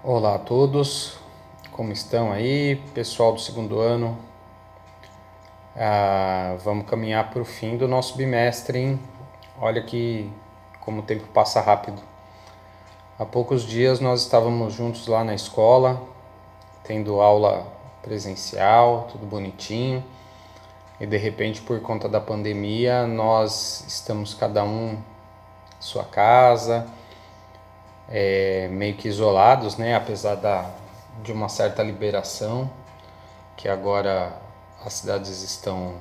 Olá a todos, como estão aí, pessoal do segundo ano? Vamos caminhar para o fim do nosso bimestre, hein? Olha que como o tempo passa rápido. Há poucos dias nós estávamos juntos lá na escola, tendo aula presencial, tudo bonitinho, e de repente, por conta da pandemia, nós estamos cada um em sua casa, meio que isolados, né? Apesar de uma certa liberação que agora as cidades estão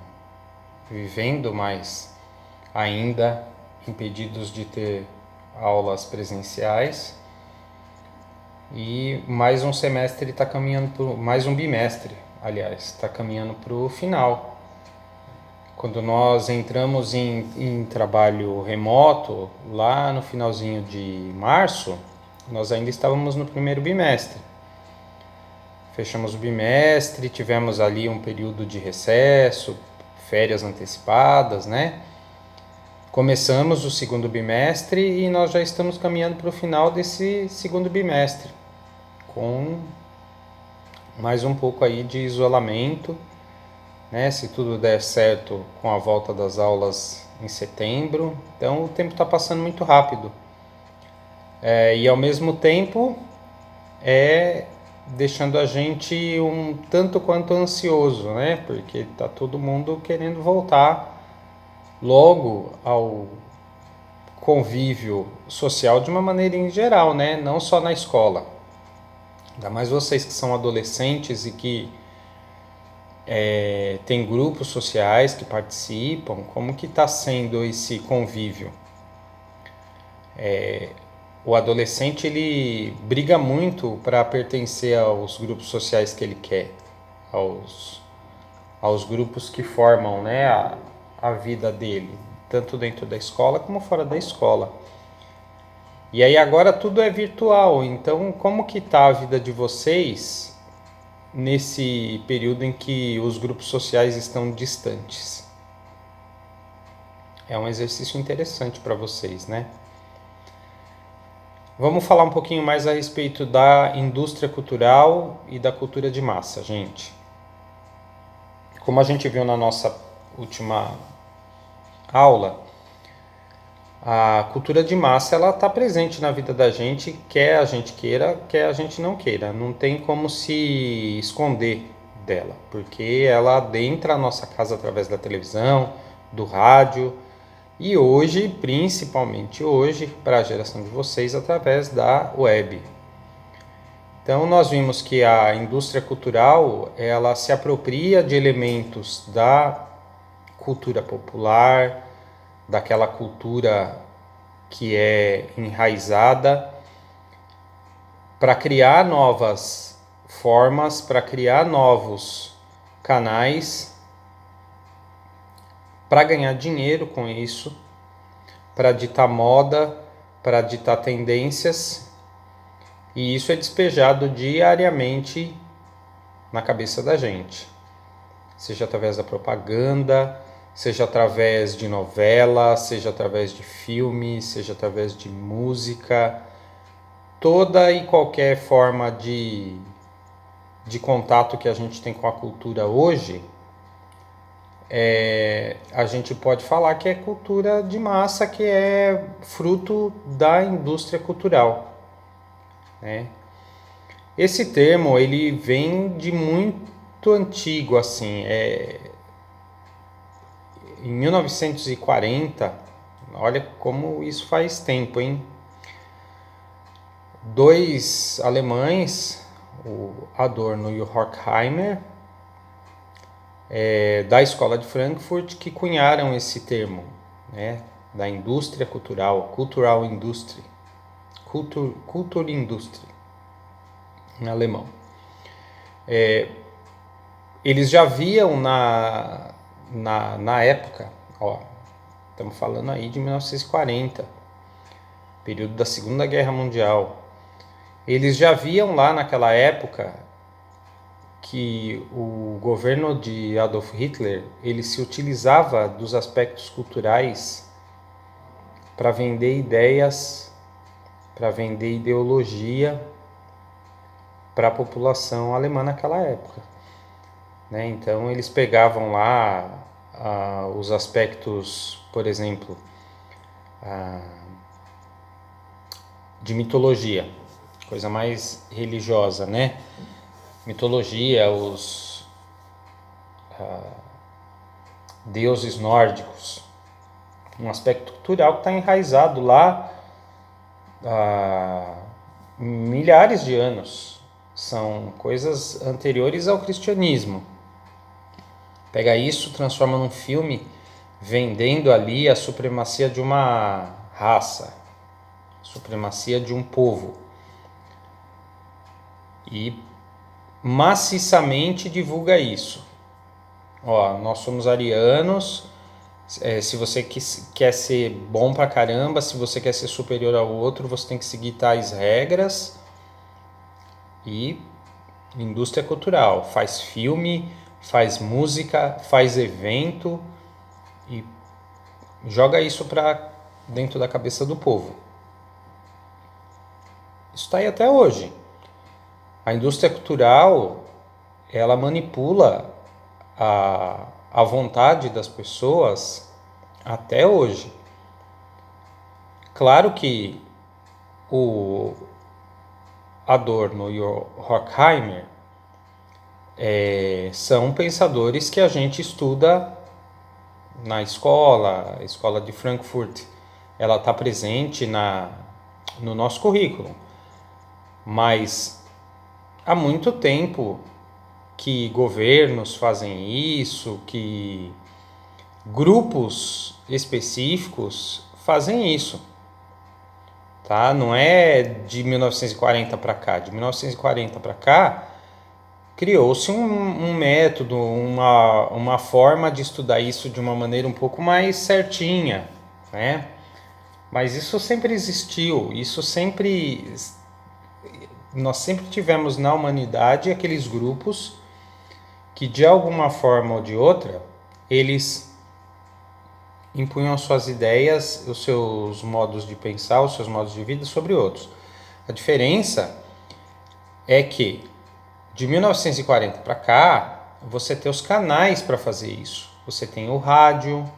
vivendo, mas ainda impedidos de ter aulas presenciais. E mais um semestre está caminhando para mais um bimestre, aliás, está caminhando para o final. Quando nós entramos em trabalho remoto, lá no finalzinho de março, nós ainda estávamos no primeiro bimestre. Fechamos o bimestre, tivemos ali um período de recesso, férias antecipadas, né? Começamos o segundo bimestre e nós já estamos caminhando para o final desse segundo bimestre, com mais um pouco aí de isolamento, né? Se tudo der certo com a volta das aulas em setembro. Então o tempo está passando muito rápido. E ao mesmo tempo é deixando a gente um tanto quanto ansioso, né? Porque está todo mundo querendo voltar logo ao convívio social de uma maneira em geral, né? Não só na escola. Ainda mais vocês que são adolescentes e que têm grupos sociais que participam, como que está sendo esse convívio? O adolescente ele briga muito para pertencer aos grupos sociais que ele quer, aos grupos que formam, né, a vida dele, tanto dentro da escola como fora da escola. E aí agora tudo é virtual, então como que está a vida de vocês nesse período em que os grupos sociais estão distantes? É um exercício interessante para vocês, né? Vamos falar um pouquinho mais a respeito da indústria cultural e da cultura de massa, gente. Como a gente viu na nossa última aula, a cultura de massa ela está presente na vida da gente, quer a gente queira, quer a gente não queira. Não tem como se esconder dela, porque ela adentra a nossa casa através da televisão, do rádio e hoje, principalmente hoje, para a geração de vocês, através da web. Então nós vimos que a indústria cultural ela se apropria de elementos da cultura popular, daquela cultura que é enraizada, para criar novas formas, para criar novos canais, para ganhar dinheiro com isso, para ditar moda, para ditar tendências, e isso é despejado diariamente na cabeça da gente, seja através da propaganda, seja através de novela, seja através de filme, seja através de música. Toda e qualquer forma de contato que a gente tem com a cultura hoje, a gente pode falar que é cultura de massa, que é fruto da indústria cultural, né? Esse termo ele vem de muito antigo, assim, em 1940, olha como isso faz tempo, hein? Dois alemães, o Adorno e o Horkheimer, da escola de Frankfurt, que cunharam esse termo, né, da indústria cultural, cultural industry, Kulturindustrie, em alemão. Eles já viam na época, ó, estamos falando aí de 1940, período da Segunda Guerra Mundial, eles já viam lá naquela época que o governo de Adolf Hitler ele se utilizava dos aspectos culturais para vender ideias, para vender ideologia para a população alemã naquela época, né? Então eles pegavam lá os aspectos, por exemplo, de mitologia, coisa mais religiosa, né? Mitologia, os deuses nórdicos, um aspecto cultural que está enraizado lá há milhares de anos. São coisas anteriores ao cristianismo. Pega isso, transforma num filme, vendendo ali a supremacia de uma raça, a supremacia de um povo. E maciçamente divulga isso. Ó, nós somos arianos, se você quer ser bom pra caramba, se você quer ser superior ao outro, você tem que seguir tais regras. E indústria cultural, faz filme, faz música, faz evento e joga isso para dentro da cabeça do povo. Isso está aí até hoje. A indústria cultural, ela manipula a vontade das pessoas até hoje. Claro que o Adorno e o Horkheimer são pensadores que a gente estuda na escola, a escola de Frankfurt, ela está presente no nosso currículo. Mas há muito tempo que governos fazem isso, que grupos específicos fazem isso. Tá? Não é de 1940 para cá. De 1940 para cá, criou-se um método, uma forma de estudar isso de uma maneira um pouco mais certinha, né? Mas isso sempre existiu, nós sempre tivemos na humanidade aqueles grupos que de alguma forma ou de outra, eles impunham suas ideias, os seus modos de pensar, os seus modos de vida sobre outros. A diferença é que de 1940 para cá, você tem os canais para fazer isso. Você tem o rádio,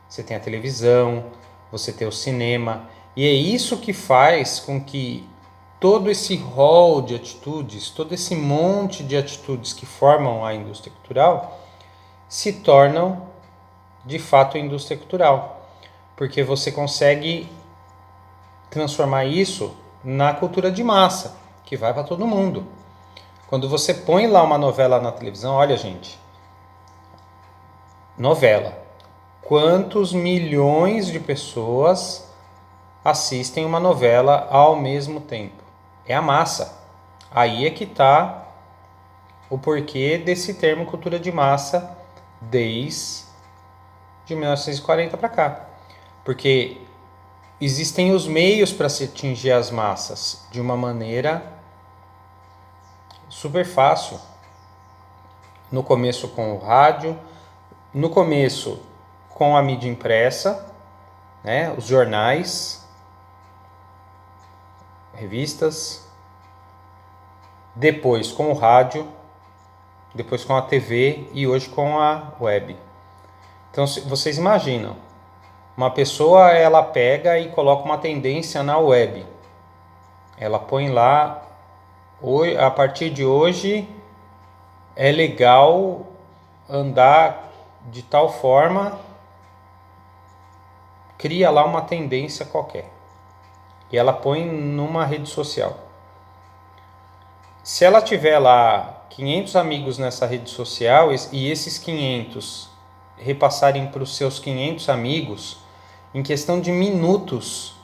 você tem a televisão, você tem o cinema. E é isso que faz com que todo esse rol de atitudes, todo esse monte de atitudes que formam a indústria cultural, se tornam de fato indústria cultural. Porque você consegue transformar isso na cultura de massa, que vai para todo mundo. Quando você põe lá uma novela na televisão, olha gente, novela. Quantos milhões de pessoas assistem uma novela ao mesmo tempo? É a massa. Aí é que está o porquê desse termo cultura de massa desde 1940 para cá. Porque existem os meios para se atingir as massas de uma maneira super fácil. No começo com o rádio, no começo com a mídia impressa, né, os jornais, revistas, depois com o rádio, depois com a TV e hoje com a web. Então vocês imaginam, uma pessoa ela pega e coloca uma tendência na web, ela põe lá, a partir de hoje é legal andar de tal forma, cria lá uma tendência qualquer e ela põe numa rede social. Se ela tiver lá 500 amigos nessa rede social e esses 500 repassarem para os seus 500 amigos, em questão de minutos,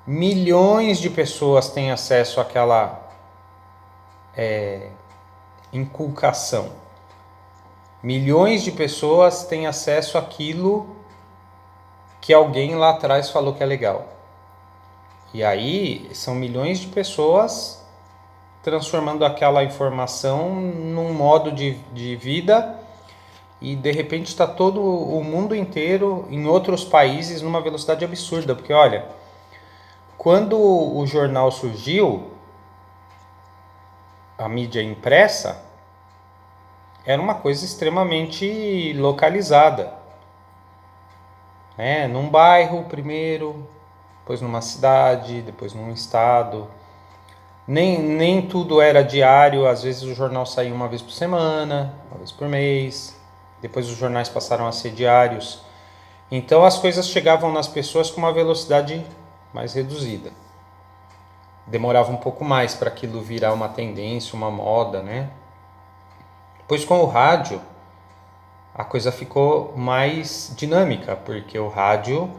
milhões de pessoas têm acesso àquela inculcação. Milhões de pessoas têm acesso àquilo que alguém lá atrás falou que é legal. E aí são milhões de pessoas transformando aquela informação num modo de vida e de repente está todo o mundo inteiro em outros países numa velocidade absurda. Porque olha, quando o jornal surgiu, a mídia impressa era uma coisa extremamente localizada, né? Num bairro primeiro, depois numa cidade, depois num estado. Nem tudo era diário, às vezes o jornal saía uma vez por semana, uma vez por mês. Depois os jornais passaram a ser diários. Então as coisas chegavam nas pessoas com uma velocidade mais reduzida. Demorava um pouco mais para aquilo virar uma tendência, uma moda, né? Depois com o rádio, a coisa ficou mais dinâmica, porque o rádio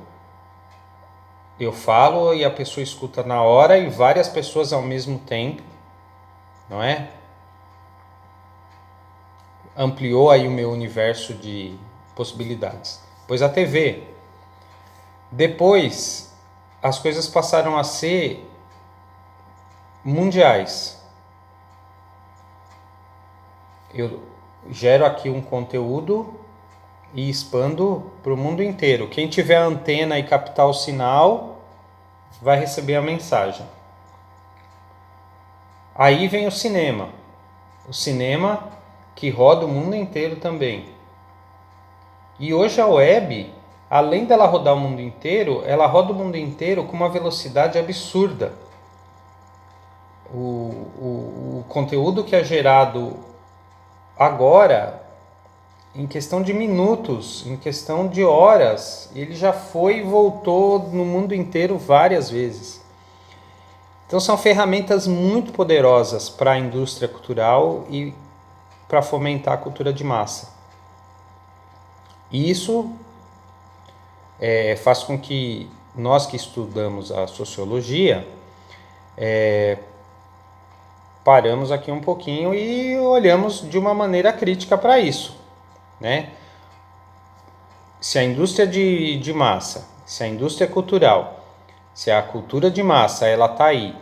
eu falo e a pessoa escuta na hora e várias pessoas ao mesmo tempo, não é? Ampliou aí o meu universo de possibilidades. Depois a TV. Depois as coisas passaram a ser mundiais. Eu gero aqui um conteúdo e expando para o mundo inteiro. Quem tiver antena e captar o sinal vai receber a mensagem. Aí vem o cinema. O cinema que roda o mundo inteiro também. E hoje a web, além dela rodar o mundo inteiro, ela roda o mundo inteiro com uma velocidade absurda. O conteúdo que é gerado agora, em questão de minutos, em questão de horas, ele já foi e voltou no mundo inteiro várias vezes. Então são ferramentas muito poderosas para a indústria cultural e para fomentar a cultura de massa. E isso faz com que nós que estudamos a sociologia paramos aqui um pouquinho e olhamos de uma maneira crítica para isso, né? Se a indústria de massa, se a indústria cultural, se a cultura de massa ela está aí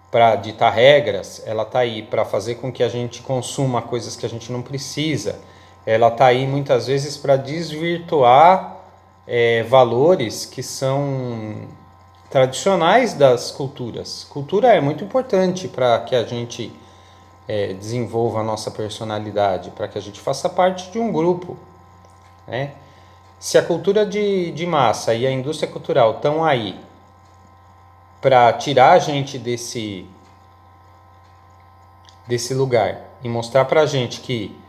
para ditar regras, ela está aí para fazer com que a gente consuma coisas que a gente não precisa, ela está aí muitas vezes para desvirtuar valores que são tradicionais das culturas. Cultura é muito importante para que a gente desenvolva a nossa personalidade, para que a gente faça parte de um grupo, né? Se a cultura de massa e a indústria cultural estão aí para tirar a gente desse lugar e mostrar para a gente que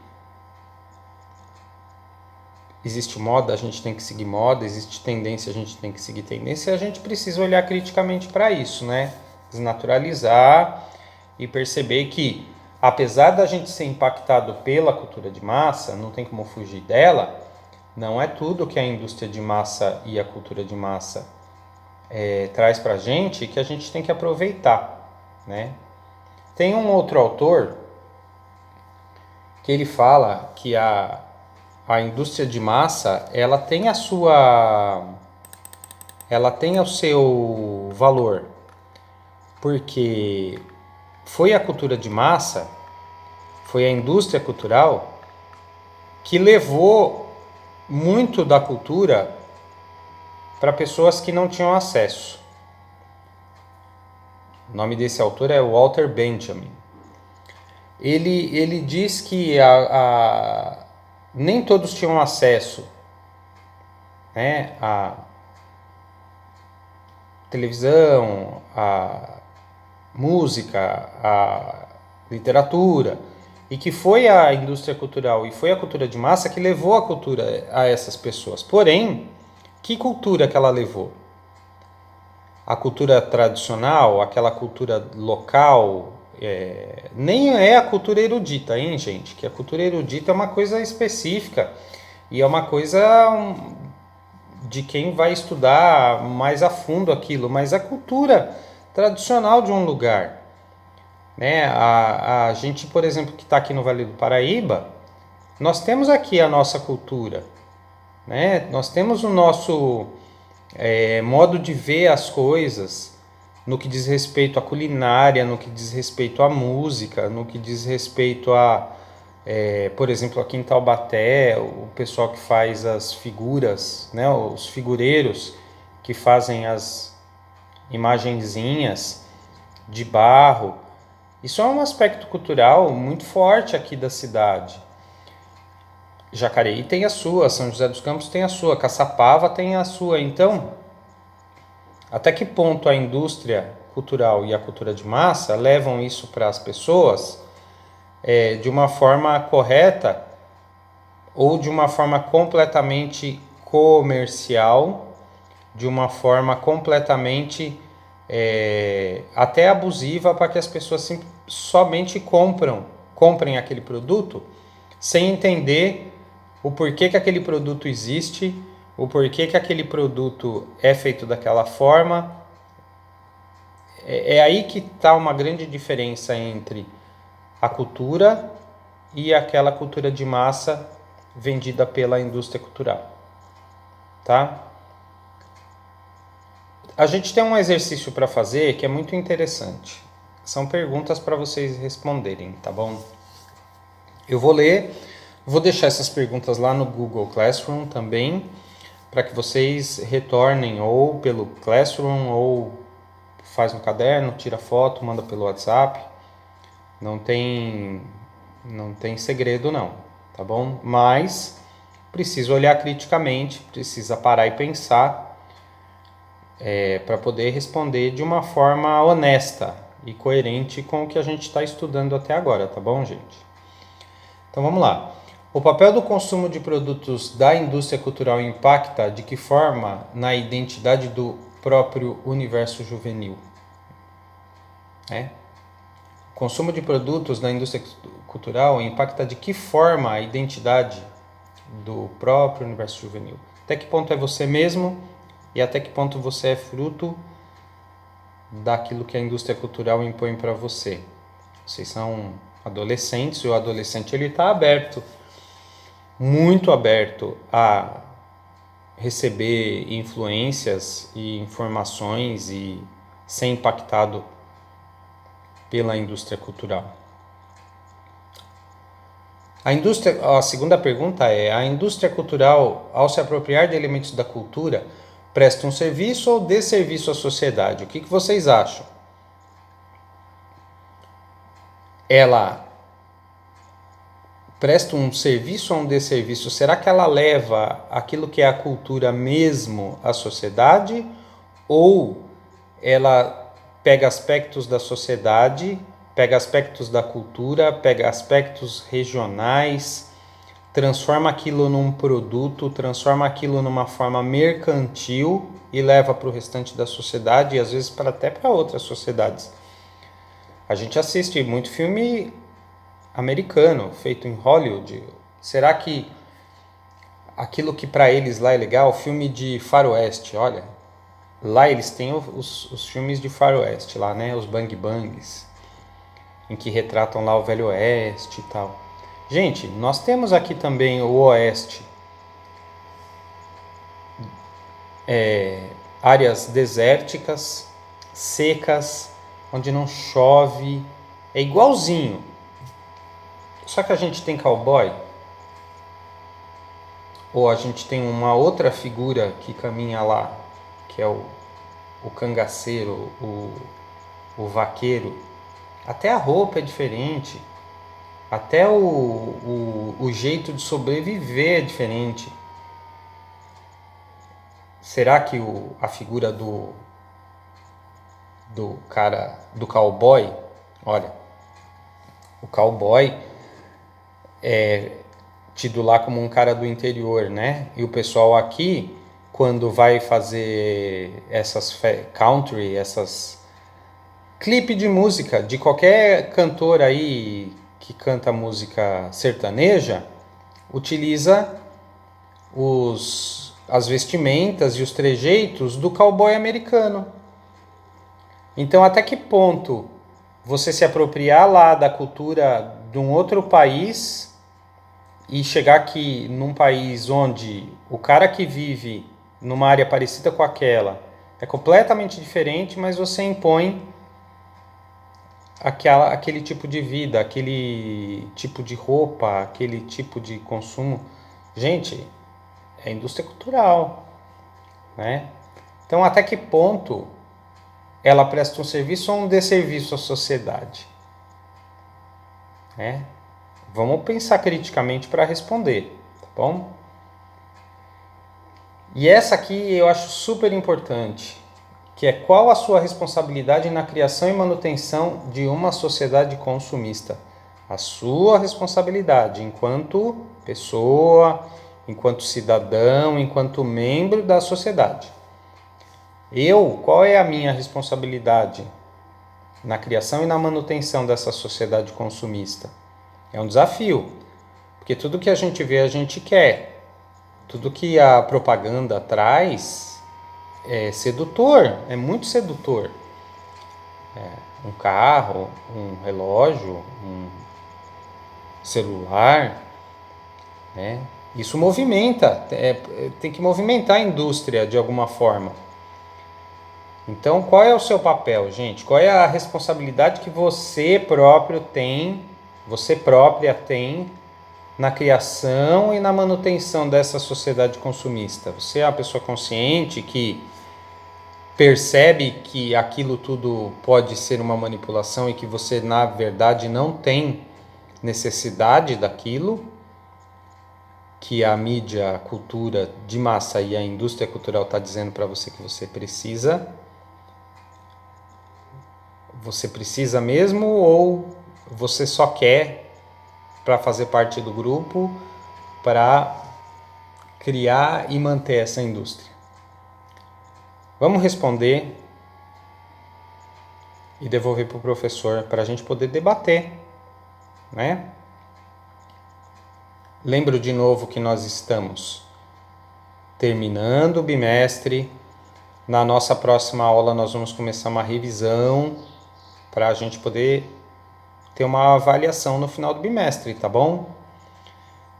existe moda, a gente tem que seguir moda, existe tendência, a gente tem que seguir tendência, a gente precisa olhar criticamente para isso, né? Desnaturalizar e perceber que, apesar da gente ser impactado pela cultura de massa, não tem como fugir dela, não é tudo que a indústria de massa e a cultura de massa traz para a gente que a gente tem que aproveitar, né? Tem um outro autor que ele fala que a indústria de massa ela tem o seu valor, porque foi a cultura de massa, foi a indústria cultural que levou muito da cultura para pessoas que não tinham acesso. O nome desse autor é Walter Benjamin. Ele diz que nem todos tinham acesso, né, à televisão, à música, à literatura, e que foi a indústria cultural e foi a cultura de massa que levou a cultura a essas pessoas. Porém, que cultura que ela levou? A cultura tradicional, aquela cultura local, nem é a cultura erudita, hein, gente? Que a cultura erudita é uma coisa específica e é uma coisa de quem vai estudar mais a fundo aquilo, mas a cultura tradicional de um lugar, né? A gente, por exemplo, que está aqui no Vale do Paraíba, nós temos aqui a nossa cultura, né? Nós temos o nosso modo de ver as coisas, no que diz respeito à culinária, no que diz respeito à música, no que diz respeito a, por exemplo, aqui em Taubaté, o pessoal que faz as figuras, né, os figureiros que fazem as imagenzinhas de barro, Isso é um aspecto cultural muito forte aqui da cidade. Jacareí tem a sua, São José dos Campos tem a sua, Caçapava tem a sua. Então, até que ponto a indústria cultural e a cultura de massa levam isso para as pessoas de uma forma correta ou de uma forma completamente comercial, de uma forma completamente até abusiva, para que as pessoas somente comprem aquele produto sem entender o porquê que aquele produto existe, o porquê que aquele produto é feito daquela forma. É aí que está uma grande diferença entre a cultura e aquela cultura de massa vendida pela indústria cultural, tá? A gente tem um exercício para fazer que é muito interessante. São perguntas para vocês responderem, tá bom? Eu vou ler, vou deixar essas perguntas lá no Google Classroom também, para que vocês retornem ou pelo Classroom ou faz no caderno, tira foto, manda pelo WhatsApp. Não tem segredo não, tá bom? Mas precisa olhar criticamente, precisa parar e pensar para poder responder de uma forma honesta e coerente com o que a gente está estudando até agora, tá bom, gente? Então vamos lá. O papel do consumo de produtos da indústria cultural impacta de que forma na identidade do próprio universo juvenil? O consumo de produtos da indústria cultural impacta de que forma a identidade do próprio universo juvenil? Até que ponto é você mesmo e até que ponto você é fruto daquilo que a indústria cultural impõe para você? Vocês são adolescentes e o adolescente ele está aberto, muito aberto a receber influências e informações e ser impactado pela indústria cultural. A segunda pergunta é: a indústria cultural, ao se apropriar de elementos da cultura, presta um serviço ou desserviço à sociedade? O que vocês acham? Ela presta um serviço ou um desserviço? Será que ela leva aquilo que é a cultura mesmo à sociedade? Ou ela pega aspectos da sociedade, pega aspectos da cultura, pega aspectos regionais, transforma aquilo num produto, transforma aquilo numa forma mercantil e leva para o restante da sociedade e às vezes até para outras sociedades? A gente assiste muito filme americano, feito em Hollywood. Será que aquilo que para eles lá é legal, filme de faroeste, olha, lá eles têm os filmes de faroeste lá, né, os bang bangs, em que retratam lá o Velho Oeste e tal. Gente, nós temos aqui também o Oeste, áreas desérticas, secas, onde não chove, é igualzinho. Só que a gente tem cowboy, ou a gente tem uma outra figura que caminha lá, que é o cangaceiro, o vaqueiro. Até a roupa é diferente, até o jeito de sobreviver é diferente. Será que a figura do cara, do cowboy, olha, o cowboy é tido lá como um cara do interior, né? E o pessoal aqui, quando vai fazer essas country, essas clipe de música de qualquer cantor aí que canta música sertaneja, utiliza as vestimentas e os trejeitos do cowboy americano. Então, até que ponto você se apropriar lá da cultura de um outro país e chegar aqui num país onde o cara que vive numa área parecida com aquela é completamente diferente, mas você impõe aquele tipo de vida, aquele tipo de roupa, aquele tipo de consumo. Gente, é indústria cultural, né? Então, até que ponto ela presta um serviço ou um desserviço à sociedade? né? Vamos pensar criticamente para responder, tá bom? E essa aqui eu acho super importante, que é: qual a sua responsabilidade na criação e manutenção de uma sociedade consumista? A sua responsabilidade enquanto pessoa, enquanto cidadão, enquanto membro da sociedade. Qual é a minha responsabilidade na criação e na manutenção dessa sociedade consumista? É um desafio, porque tudo que a gente vê a gente quer. Tudo que a propaganda traz é sedutor, é muito sedutor. Um carro, um relógio, um celular, né? Isso movimenta, tem que movimentar a indústria de alguma forma. Então, qual é o seu papel, gente? Qual é a responsabilidade que você próprio tem, você própria tem na criação e na manutenção dessa sociedade consumista? Você é uma pessoa consciente que percebe que aquilo tudo pode ser uma manipulação e que você, na verdade, não tem necessidade daquilo, que a mídia, a cultura de massa e a indústria cultural está dizendo para você que você precisa? Você precisa mesmo, ou você só quer para fazer parte do grupo, para criar e manter essa indústria? Vamos responder e devolver para o professor para a gente poder debater, né? Lembro de novo que nós estamos terminando o bimestre. Na nossa próxima aula nós vamos começar uma revisão para a gente poder ter uma avaliação no final do bimestre, tá bom?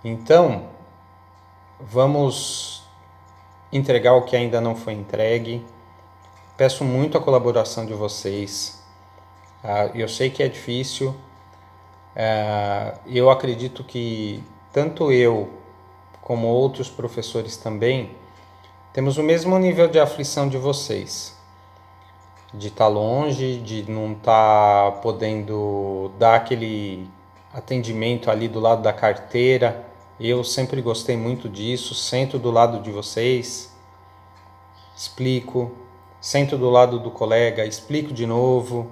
Então, vamos entregar o que ainda não foi entregue. Peço muito a colaboração de vocês. Eu sei que é difícil. Eu acredito que tanto eu como outros professores também temos o mesmo nível de aflição de vocês, de estar longe, de não estar podendo dar aquele atendimento ali do lado da carteira. Eu sempre gostei muito disso, sento do lado de vocês, explico, sento do lado do colega, explico de novo.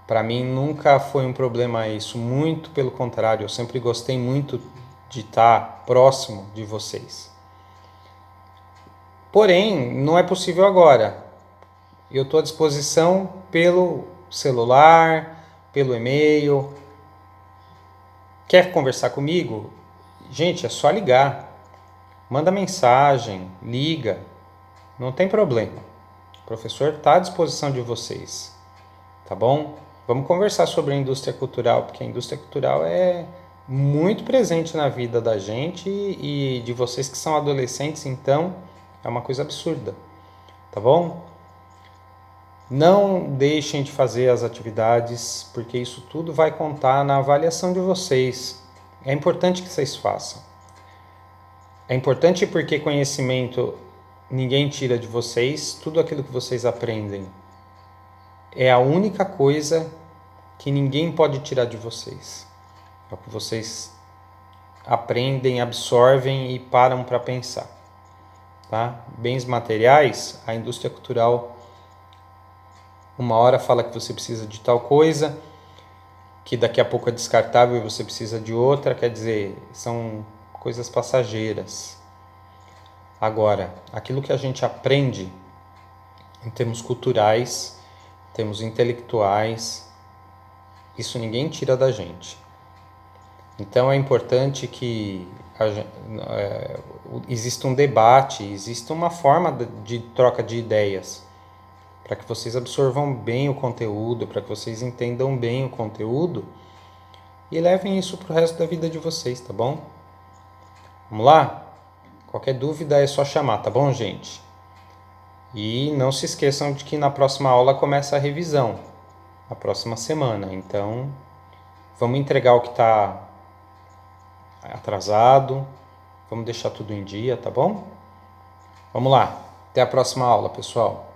Para mim nunca foi um problema isso, muito pelo contrário, eu sempre gostei muito de estar próximo de vocês. Porém, não é possível agora. Eu estou à disposição pelo celular, pelo e-mail. Quer conversar comigo? Gente, é só ligar. Manda mensagem, liga. Não tem problema. O professor está à disposição de vocês. Tá bom? Vamos conversar sobre a indústria cultural, porque a indústria cultural é muito presente na vida da gente e de vocês que são adolescentes, então é uma coisa absurda. Tá bom? Não deixem de fazer as atividades, porque isso tudo vai contar na avaliação de vocês. É importante que vocês façam. É importante porque conhecimento ninguém tira de vocês, tudo aquilo que vocês aprendem é a única coisa que ninguém pode tirar de vocês. É o que vocês aprendem, absorvem e param para pensar. Tá? Bens materiais, a indústria cultural uma hora fala que você precisa de tal coisa, que daqui a pouco é descartável e você precisa de outra, quer dizer, são coisas passageiras. Agora, aquilo que a gente aprende em termos culturais, em termos intelectuais, isso ninguém tira da gente. Então é importante que exista um debate, exista uma forma de troca de ideias, para que vocês absorvam bem o conteúdo, para que vocês entendam bem o conteúdo e levem isso para o resto da vida de vocês, tá bom? Vamos lá? Qualquer dúvida é só chamar, tá bom, gente? E não se esqueçam de que na próxima aula começa a revisão, na próxima semana. Então, vamos entregar o que está atrasado, vamos deixar tudo em dia, tá bom? Vamos lá, até a próxima aula, pessoal.